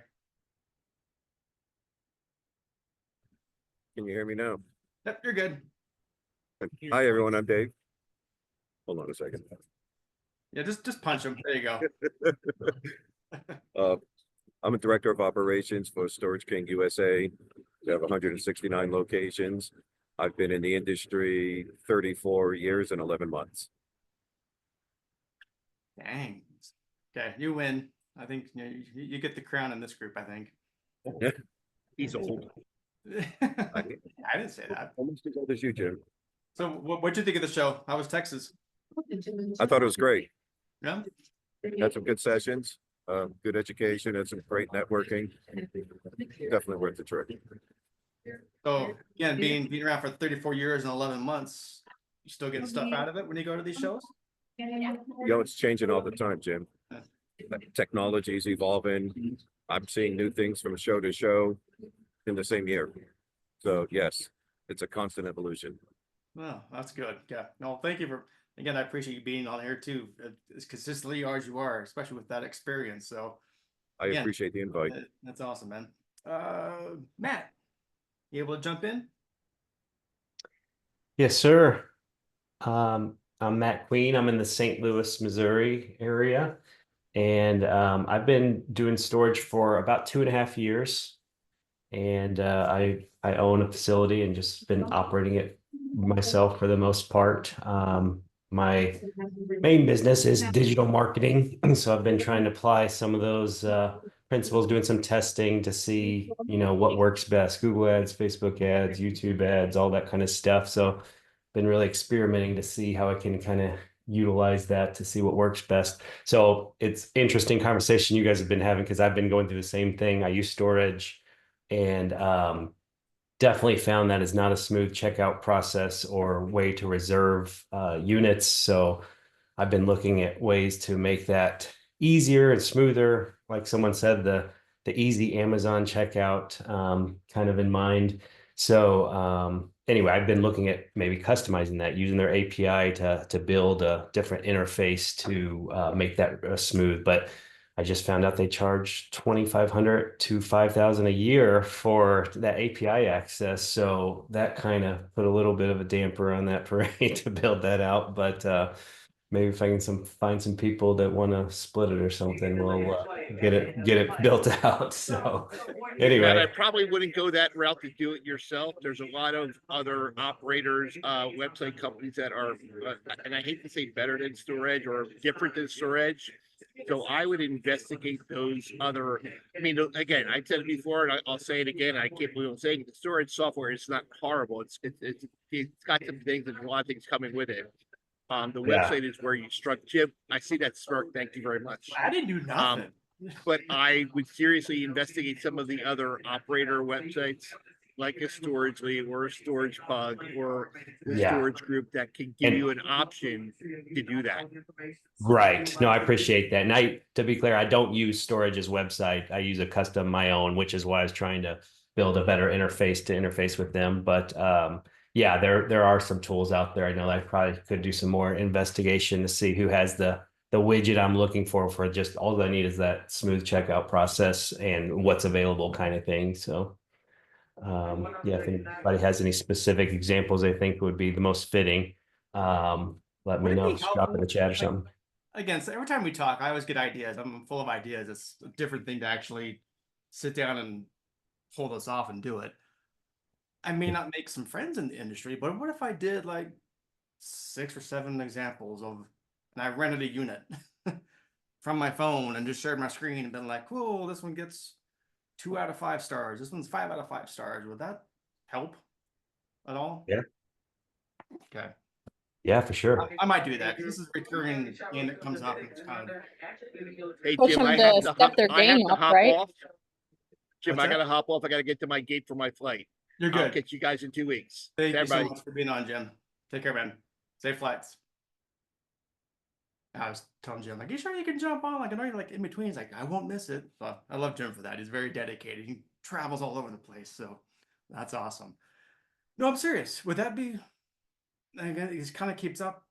Can you hear me now? Yep, you're good. Hi, everyone. I'm Dave. Hold on a second. Yeah, just punch him. There you go. I'm a director of operations for Storage King USA. We have 169 locations. I've been in the industry 34 years and 11 months. Dang. Okay, you win. I think you get the crown in this group, I think. He's old. I didn't say that. Almost as old as you, Jim. So what'd you think of the show? How was Texas? I thought it was great. Yeah. Had some good sessions, good education, and some great networking. Definitely worth the trip. So again, being around for 34 years and 11 months, you still getting stuff out of it when you go to these shows? It's changing all the time, Jim. Technology is evolving. I'm seeing new things from show to show in the same year. So yes, it's a constant evolution. Well, that's good. Yeah. No, thank you for, again, I appreciate you being on here too, as consistently as you are, especially with that experience. So I appreciate the invite. That's awesome, man. Matt, you able to jump in? Yes, sir. I'm Matt Queen. I'm in the St. Louis, Missouri area. And I've been doing storage for about 2.5 years. And I own a facility and just been operating it myself for the most part. My main business is digital marketing. So I've been trying to apply some of those principles, doing some testing to see, what works best. Google ads, Facebook ads, YouTube ads, all that kind of stuff. So been really experimenting to see how I can kind of utilize that to see what works best. So it's interesting conversation you guys have been having because I've been going through the same thing. I use storage and definitely found that is not a smooth checkout process or way to reserve units. So I've been looking at ways to make that easier and smoother. Like someone said, the easy Amazon checkout kind of in mind. So anyway, I've been looking at maybe customizing that, using their API to build a different interface to make that smooth. But I just found out they charge 2,500 to 5,000 a year for that API access. So that kind of put a little bit of a damper on that parade to build that out. But maybe if I can find some people that want to split it or something, we'll get it built out. So Matt, I anyway, probably wouldn't go that route to do it yourself. There's a lot of other operators, website companies that are, and I hate to say better than Storage or different than Storage. So I would investigate those other. I mean, again, I said it before, and I'll say it again. I can't believe I'm saying it. The storage software is not horrible. It's got some things and a lot of things coming with it. The Yeah. website is where you struck. Jim, I see that smirk. Thank you very much. I didn't do nothing. But I would seriously investigate some of the other operator websites, like a Storagely or a Storage Bug or the Yeah. Storage Group that can give And- you an option to do that. Right. No, I appreciate that. And to be clear, I don't use Storage's website. I use a custom my own, which is why I was trying to build a better interface to interface with them. But yeah, there are some tools out there. I know I probably could do some more investigation to see who has the widget I'm looking for just all I need is that smooth checkout process and what's available kind of thing. So yeah, if anybody has any specific examples they think would be the most fitting, let me Would it know. be Just drop in the chat or helpful, something. Again, so every time we talk, I always get ideas. I'm full of ideas. It's a different thing to actually sit down and pull this off and do it. I may not make some friends in the industry, but what if I did like 6 or 7 examples of, and I rented a unit from my phone and just shared my screen and been like, cool, this one gets 2 out of 5 stars. This one's 5 out of 5 stars. Would that help at all? Yeah. Okay. Yeah, for sure. I might do that because this is recurring game that comes up and it's kind of. Hey, Push Jim, them I to have to step hop, their I have game to up, hop right? off. Jim, What's I gotta that? hop off. I gotta get to my gate for my flight. You're I'll good. catch you guys in 2 weeks. Thank you so Everybody. much for being on, Jim. Take care, man. Safe flights. I was telling Jim, like, you sure you can jump on? Like, I know you're like in between. He's like, I won't miss it. So I love Jim for that. He's very dedicated. He travels all over the place. So that's awesome. No, I'm serious. Would that be, again, he kind of keeps up.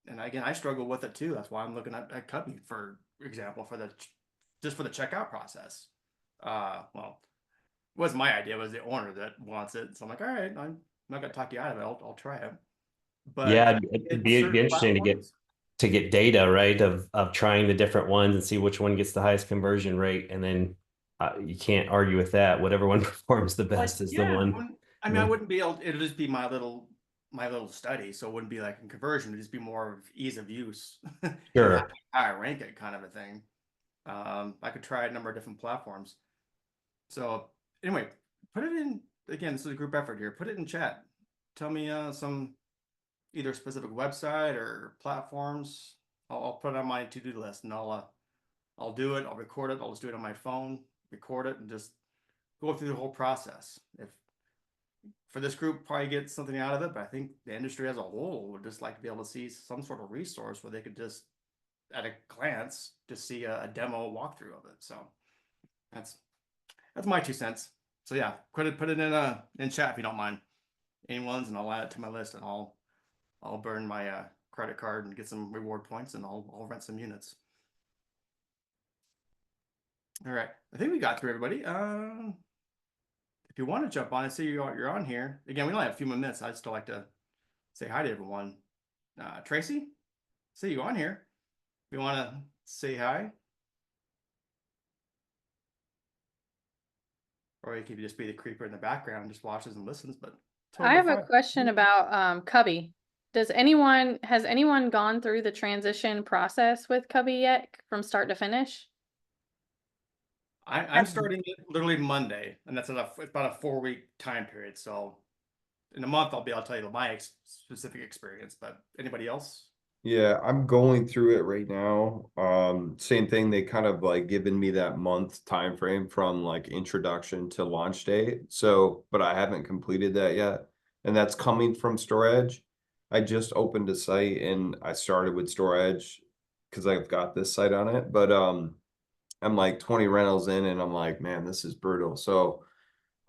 And again, I struggle with it too. That's why I'm looking at Cubby, for example, just for the checkout process. Well, it wasn't my idea. It was the owner that wants it. So I'm like, all right, I'm not going to talk you out of it. I'll try it. But Yeah, it'd be certain interesting platforms- to get data, right, of trying the different ones and see which one gets the highest conversion rate, and then you can't argue with that. Whatever one performs the best is the one. I mean, I wouldn't be able. It'll just be my little study, so it wouldn't be like in conversion. It'd just be more of ease of use. Sure. How I rank it, kind of a thing. I could try a number of different platforms. So anyway, put it in again. This is a group effort here. Put it in chat. Tell me some either specific website or platforms. I'll put it on my to-do list, and I'll do it. I'll record it. I'll just do it on my phone, record it, and just go through the whole process. If for this group, probably get something out of it, but I think the industry as a whole would just like to be able to see some sort of resource where they could just, at a glance, just see a demo walkthrough of it. So that's my 2 cents. So yeah, put it in chat if you don't mind. Anyone's, and I'll add it to my list, and I'll burn my credit card and get some reward points, and I'll rent some units. All right, I think we got through everybody. If you want to jump on, I see you're on here. Again, we only have a few more minutes. I'd still like to say hi to everyone. Tracy, see you on here. If you want to say hi. Or you could just be the creeper in the background and just watches and listens, but I have a fine. question about Cubby. Has anyone gone through the transition process with Cubby yet from start to finish? I'm starting it literally Monday, and that's about a 4-week time period. So in a month, I'll tell you my specific experience, but anybody else? Yeah, I'm going through it right now. Same thing, they kind of like given me that month time frame from like introduction to launch date. So, but I haven't completed that yet. And that's coming from Storage. I just opened a site and I started with Storage because I've got this site on it. But I'm like 20 rentals in and I'm like, man, this is brutal. So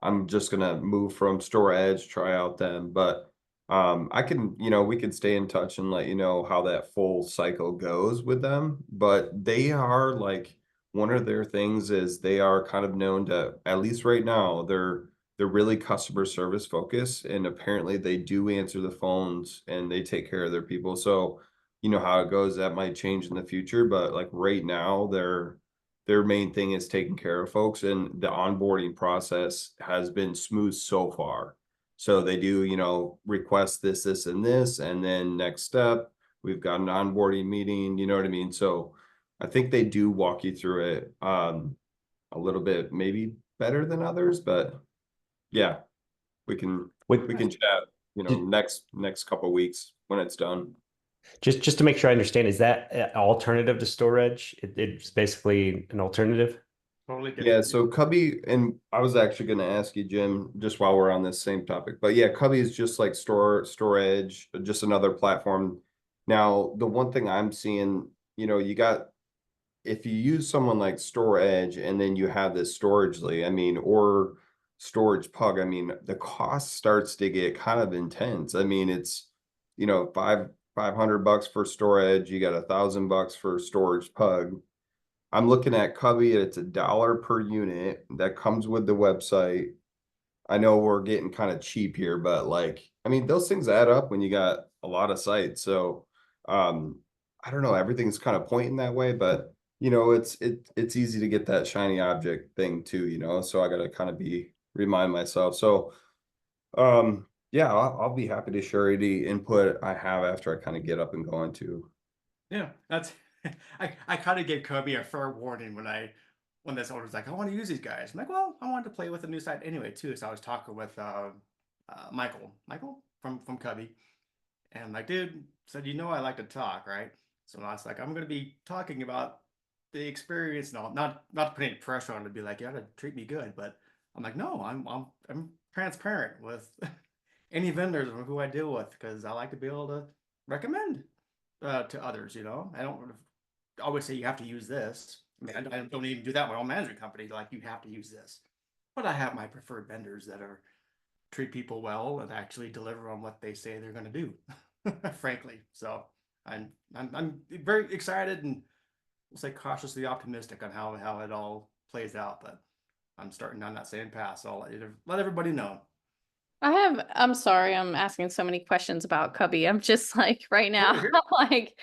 I'm just gonna move from Store Edge, try out them, but I can, we could stay in touch and let you know how that full cycle goes with them. But they are like one of their things is they are kind of known to, at least right now, they're really customer service focused, and apparently they do answer the phones and they take care of their people. So you know how it goes, that might change in the future, but like right now, their main thing is taking care of folks, and the onboarding process has been smooth so far. So they do, request this, and this, and then next step, we've got an onboarding meeting, you know what I mean? So I think they do walk you through it a little bit, maybe better than others, but yeah, we can chat, next couple weeks when it's done. Just to make sure I understand, is that an alternative to storage? It's basically an alternative? Totally Yeah, different. so Cubby, and I was actually going to ask you, Jim, just while we're on this same topic, but yeah, Cubby is just like storage, just another platform. Now, the one thing I'm seeing, you got, if you use someone like Store Edge and then you have this Storagely, I mean, or Storage Pug, I mean, the cost starts to get kind of intense. I mean, it's, $500 for Store Edge, you got $1,000 for Storage Pug. I'm looking at Cubby, it's $1 per unit that comes with the website. I know we're getting kind of cheap here, but like, I mean, those things add up when you got a lot of sites. So, I don't know, everything's kind of pointing that way, but it's easy to get that shiny object thing too, so I got to kind of remind myself. So, yeah, I'll be happy to share any input I have after I kind of get up and going too. Yeah, that's I kind of gave Kobe a fair warning when this owner's like, I want to use these guys. I'm like, well, I wanted to play with a new site anyway too. So I was talking with Michael from Cubby, and I'm like, dude, said I like to talk, right? So I was like, I'm gonna be talking about the experience and all, not to put any pressure on to be like, you gotta treat me good, but I'm like, no, I'm transparent with any vendors or who I deal with because I like to be able to recommend to others. I don't always say you have to use this. I mean, I don't even do that with my own management company. Like, you have to use this, but I have my preferred vendors that treat people well and actually deliver on what they say they're going to do. Frankly, so I'm very excited and we'll say cautiously optimistic on how it all plays out. But I'm starting down that same path, so I'll let everybody know. I'm sorry, I'm asking so many questions about Cubby. I'm just like right now, here. I'm like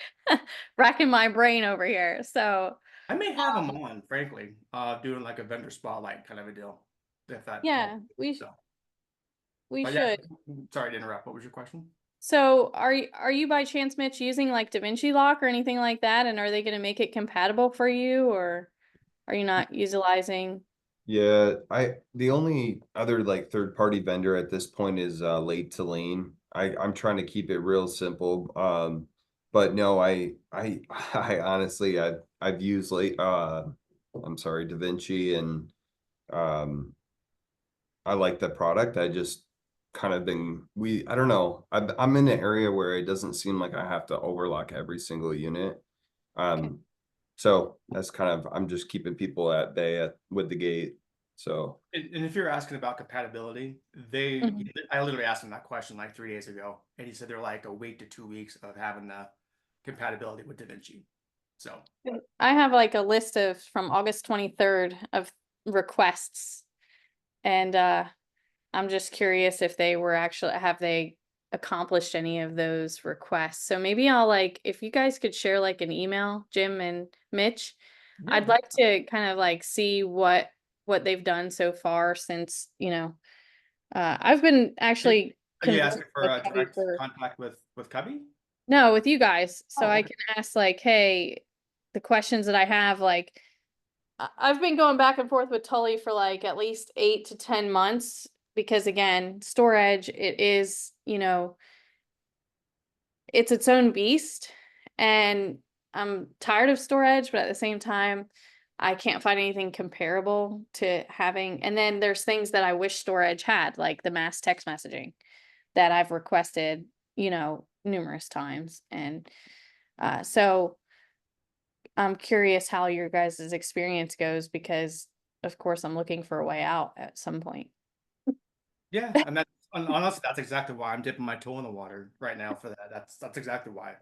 racking my brain over here. So I may have them on, frankly, doing like a vendor spotlight kind of a deal. If that yeah, helps. we So, we yeah, should. sorry to interrupt. What was your question? So are you by chance, Mitch, using like DaVinci Lock or anything like that? And are they going to make it compatible for you, or are you not utilizing? Yeah, the only other like third party vendor at this point is Late to Lane. I'm trying to keep it real simple. But no, I honestly I've used I'm sorry, DaVinci, and um I like the product. I just kind of I don't know. I'm in an area where it doesn't seem like I have to overlock every single unit. Um so that's kind of, I'm just keeping people at bay with the gate. So And if you're asking about compatibility, Mhm. I literally asked him that question like 3 days ago, and he said they're like a week to 2 weeks of having the compatibility with DaVinci. So I have like a list of from August 23rd of requests, and I'm just curious if they were actually, have they accomplished any of those requests. So maybe I'll like, if you guys could share like an email, Jim and Mitch, yeah, I'd like to kind of like see what they've done so far since, I've been actually are you conversing asking for with a Cubby direct for, contact with Cubby? no, with you guys. So Oh, I okay. can ask like, hey, the questions that I have, like, I've been going back and forth with Tully for like at least 8 to 10 months because again, storage, it is, it's its own beast, and I'm tired of storage, but at the same time, I can't find anything comparable to having, and then there's things that I wish storage had, like the mass text messaging that I've requested, numerous times. And so I'm curious how your guys' experience goes because of course I'm looking for a way out at some point. Yeah, and honestly, that's exactly why I'm dipping my toe in the water right now for that. That's exactly why.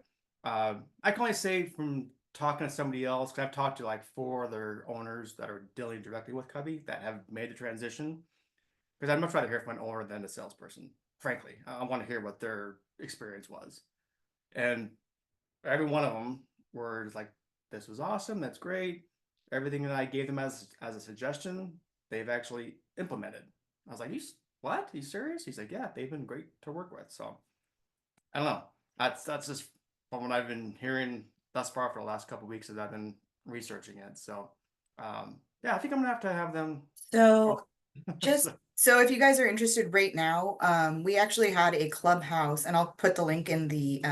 I can only say from talking to somebody else, because I've talked to like 4 other owners that are dealing directly with Cubby that have made the transition. Because I'd much rather hear from an owner than a salesperson. Frankly, I want to hear what their experience was, and every one of them were just like, "This was awesome. That's great. Everything that I gave them as a suggestion, they've actually implemented." I was like, what? Are you serious?" He's like, "Yeah, they've been great to work with." So I don't know. That's just from what I've been hearing thus far for the last couple of weeks as I've been researching it. So yeah, I think I'm gonna have to have them. So just so if you guys are interested right now, we actually had a clubhouse, and I'll put the link in the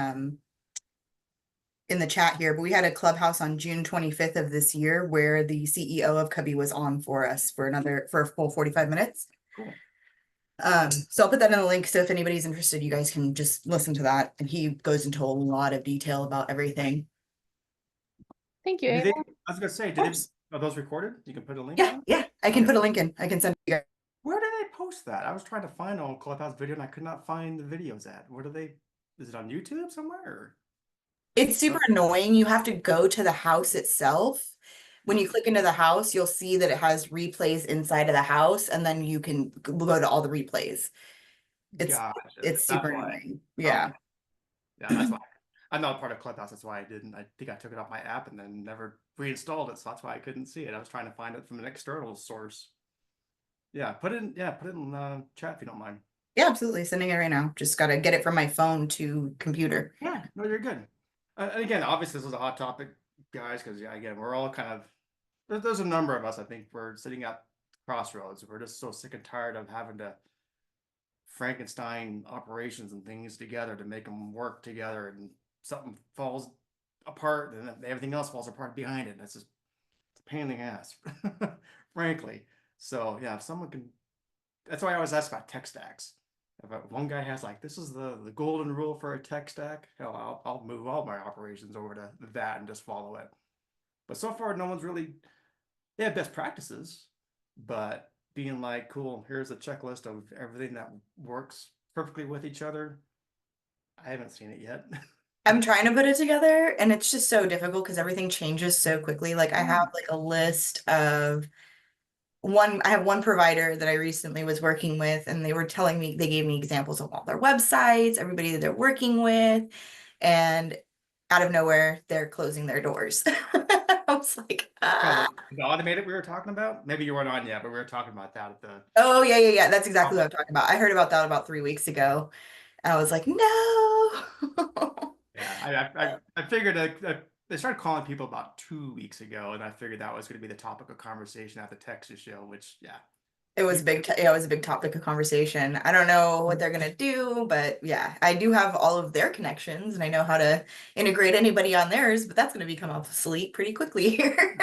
chat here, but we had a clubhouse on June 25th of this year where the CEO of Cubby was on for us for a full 45 minutes. Cool. So I'll put that in the link. So if anybody's interested, you guys can just listen to that. And he goes into a lot of detail about everything. Thank you, I Ava. was gonna say, are those recorded? You can put a link Yeah, on? yeah, I can put a link in. I can send you guys. Where do they post that? I was trying to find an old Clubhouse video and I could not find the videos at. Where do they? Is it on YouTube somewhere? Or? It's super annoying. You have to go to the house itself. When you click into the house, you'll see that it has replays inside of the house, and then you can go to all the replays. Gotcha. It's super That's why. annoying. Yeah. Okay. Yeah, that's why. I'm not part of Clubhouse. That's why I didn't. I think I took it off my app and then never reinstalled it. So that's why I couldn't see it. I was trying to find it from an external source. Yeah, put it in chat if you don't mind. Yeah, absolutely. Sending it right now. Just got to get it from my phone to computer. Yeah, no, you're good. And again, obviously this is a hot topic, guys, because yeah, again, we're all kind of there's a number of us. I think we're sitting at crossroads. We're just so sick and tired of having to Frankenstein operations and things together to make them work together, and something falls apart, and then everything else falls apart behind it. That's just it's a pain in the ass, frankly. So yeah, if someone can, that's why I always ask about tech stacks. If one guy has like, this is the golden rule for a tech stack, hell, I'll move all my operations over to that and just follow it. But so far, no one's really, they have best practices, but being like, cool, here's a checklist of everything that works perfectly with each other. I haven't seen it yet. I'm trying to put it together, and it's just so difficult because everything changes so quickly. Like I have like a list of I have one provider that I recently was working with, and they were telling me, they gave me examples of all their websites, everybody that they're working with, and out of nowhere, they're closing their doors. I was like, The automated we were talking about, maybe you weren't on yet, but we were talking about that at the. Oh yeah. That's exactly what I'm talking about. I heard about that about 3 weeks ago. And I was like, no. Yeah, I figured they started calling people about 2 weeks ago, and I figured that was going to be the topic of conversation at the Texas show, which, yeah. It was it was a big topic of conversation. I don't know what they're gonna do, but yeah, I do have all of their connections and I know how to integrate anybody on theirs, but that's gonna become obsolete pretty quickly here.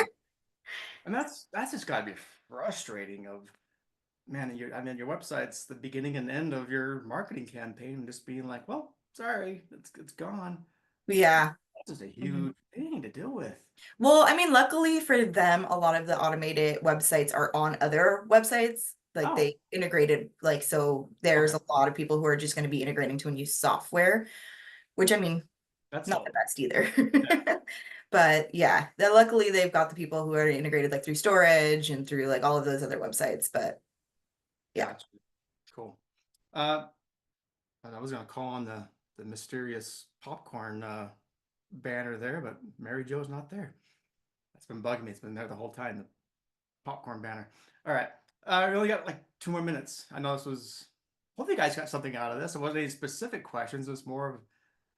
And that's just got to be frustrating of, man, your website's the beginning and end of your marketing campaign, and just being like, well, sorry, it's gone. Yeah. That's just a huge thing to deal with. Well, I mean, luckily for them, a lot of the automated websites are on other websites. Like they integrated, like, so there's a lot of people who are just going to be integrating to a new software, which I mean, that's not the best either. But yeah, luckily they've got the people who are integrated like through storage and through like all of those other websites. But yeah. Gotcha. Cool. I was gonna call on the mysterious popcorn banner there, but Mary Jo's not there. That's been bugging me. It's been there the whole time. The popcorn banner. All right. We only got like 2 more minutes. I know this was. Hopefully, you guys got something out of this. It wasn't any specific questions. It was more of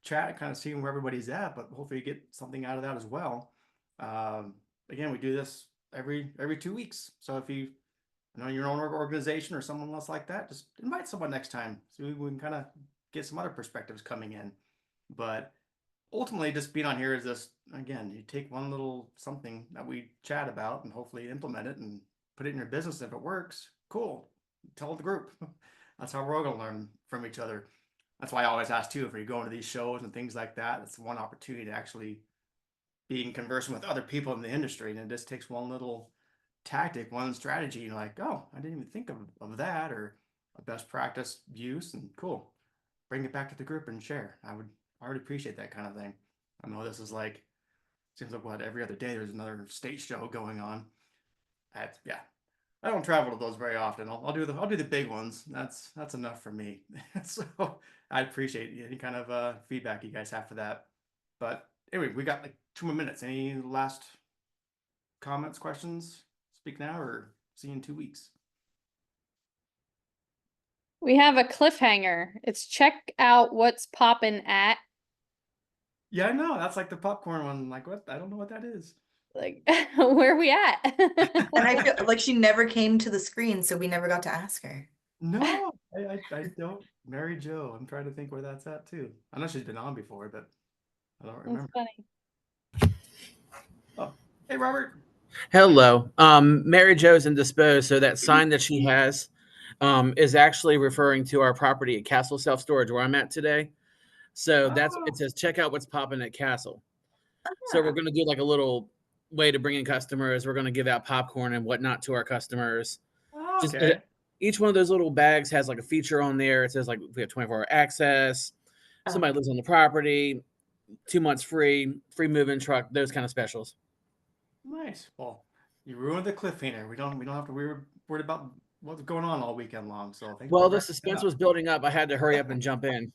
chat, kind of seeing where everybody's at. But hopefully, you get something out of that as well. Again, we do this every 2 weeks. So if you know your own organization or someone else like that, just invite someone next time so we can kind of get some other perspectives coming in. But ultimately, just being on here is just, again, you take one little something that we chat about and hopefully implement it and put it in your business. If it works, cool. Tell the group. That's how we're all going to learn from each other. That's why I always ask too, if you're going to these shows and things like that, it's one opportunity to actually being conversing with other people in the industry, and it just takes one little tactic, one strategy. You're like, oh, I didn't even think of that, or a best practice use, and cool. Bring it back to the group and share. I would appreciate that kind of thing. I know this is like, seems like what, every other day there's another state show going on. Yeah, I don't travel to those very often. I'll do the big ones. That's enough for me. So I appreciate any kind of feedback you guys have for that. But anyway, we got like 2 more minutes. Any last comments, questions? Speak now or see you in 2 weeks. We have a cliffhanger. It's check out what's poppin' at. Yeah, I know. That's like the popcorn one. Like, what? I don't know what that is. Like, where are we at? And I feel like she never came to the screen, so we never got to ask her. No, I don't. Mary Jo. I'm trying to think where that's at too. I know she's been on before, but I don't That's remember. funny. Oh, hey, Robert. Hello. Mary Jo's indisposed, so that sign that she has is actually referring to our property at Castle Self Storage where I'm at today. So it says check out what's popping at Castle. So we're going to do like a little way to bring in customers. We're going to give out popcorn and whatnot to our customers. Okay. Each one of those little bags has like a feature on there. It says like we have 24-hour access. Somebody lives on the property, 2 months free move-in truck, those kind of specials. Nice. Well, you ruined the cliffhanger. We don't have to worry about what's going on all weekend long. So thank you. Well, the suspense was building up. I had to hurry up and jump in.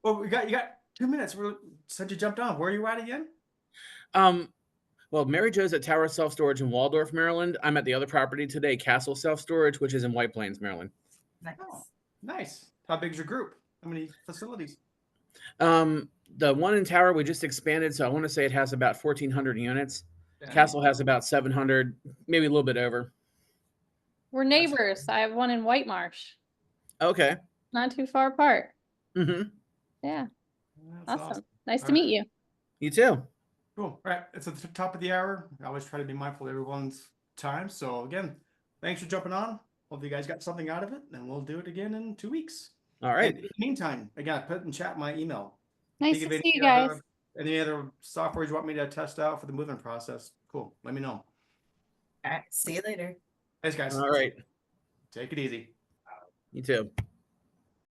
Well, you got 2 minutes. Said you jumped on. Where are you at again? Well, Mary Jo's at Tower Self Storage in Waldorf, Maryland. I'm at the other property today, Castle Self Storage, which is in White Plains, Maryland. Nice. Oh, nice. How big's your group? How many facilities? The one in Tower we just expanded, so I want to say it has about 1,400 units. Dang. Castle has about 700, maybe a little bit over. We're neighbors. I have one in White Marsh. Okay. Not too far apart. Mm-hmm. Yeah. That's Awesome. Nice All to right. meet you. You too. Cool. All right. It's at the top of the hour. I always try to be mindful of everyone's time. So again, thanks for jumping on. Hope you guys got something out of it, and we'll do it again in 2 weeks. All right. And in the meantime, again, put in chat my email. Nice Think to of see you any guys. any other software you want me to test out for the moving process? Cool. Let me know. All right. See you later. Thanks, guys. All right. Take it easy. You too.